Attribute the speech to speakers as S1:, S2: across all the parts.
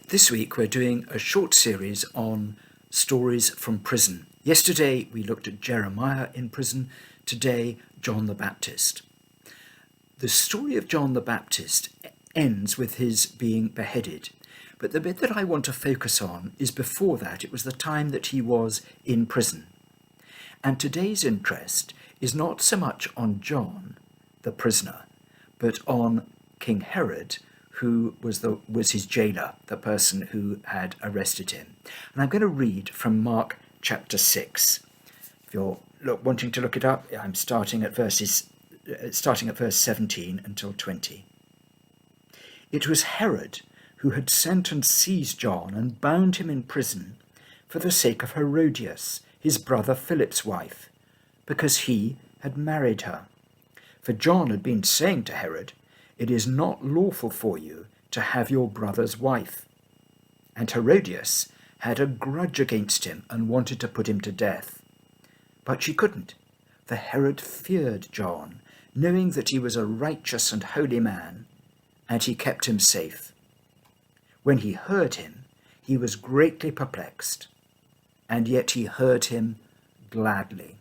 S1: This week we're doing a short series on stories from prison. Yesterday we looked at Jeremiah in prison, today John the Baptist. The story of John the Baptist ends with his being beheaded, but the bit that I want to focus on is before that. It was the time that he was in prison. And today's interest is not so much on John, the prisoner, but on King Herod, who was his jailer, the person who had arrested him. And I'm going to read from Mark chapter 6. If you're wanting to look it up, I'm starting at verse 17 until 20. It was Herod who had sent and seized John and bound him in prison for the sake of Herodias, his brother Philip's wife, because he had married her. For John had been saying to Herod, "It is not lawful for you to have your brother's wife." And Herodias had a grudge against him and wanted to put him to death. But she couldn't, for Herod feared John, knowing that he was a righteous and holy man, and he kept him safe. When he heard him, he was greatly perplexed, and yet he heard him gladly.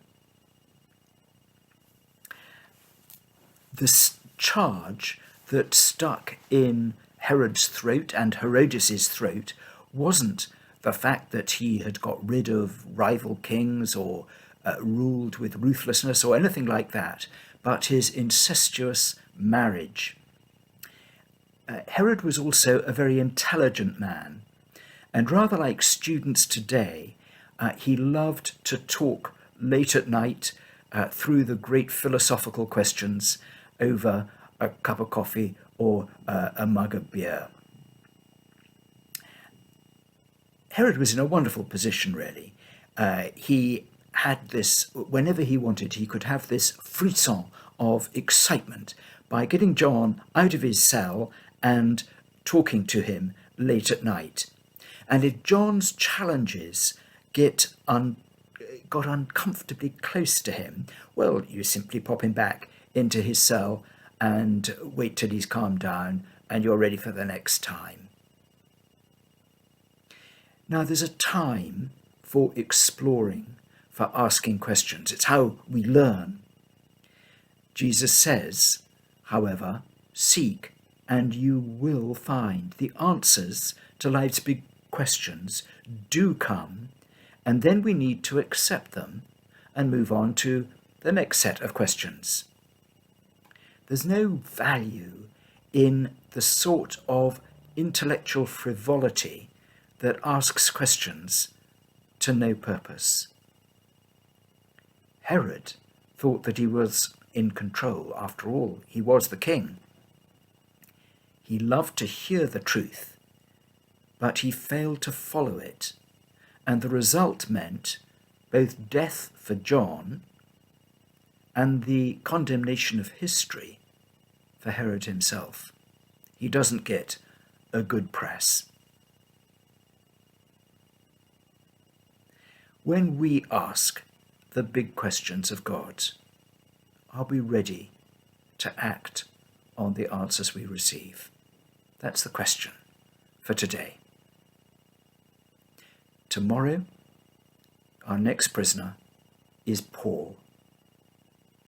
S1: This charge that stuck in Herod's throat and Herodias' throat wasn't the fact that he had got rid of rival kings or ruled with ruthlessness or anything like that, but his incestuous marriage. Herod was also a very intelligent man, and rather like students today, he loved to talk late at night through the great philosophical questions over a cup of coffee or a mug of beer. Herod was in a wonderful position, really. He had this, whenever he wanted, he could have this frisson of excitement by getting John out of his cell and talking to him late at night. And if John's challenges got uncomfortably close to him, well, you simply pop him back into his cell and wait till he's calmed down and you're ready for the next time. Now, there's a time for exploring, for asking questions. It's how we learn. Jesus says, however, seek and you will find. The answers to life's big questions do come, and then we need to accept them and move on to the next set of questions. There's no value in the sort of intellectual frivolity that asks questions to no purpose. Herod thought that he was in control. After all, he was the king. He loved to hear the truth, but he failed to follow it, and the result meant both death for John and the condemnation of history for Herod himself. He doesn't get a good press. When we ask the big questions of God, are we ready to act on the answers we receive? That's the question for today. Tomorrow, our next prisoner is Paul.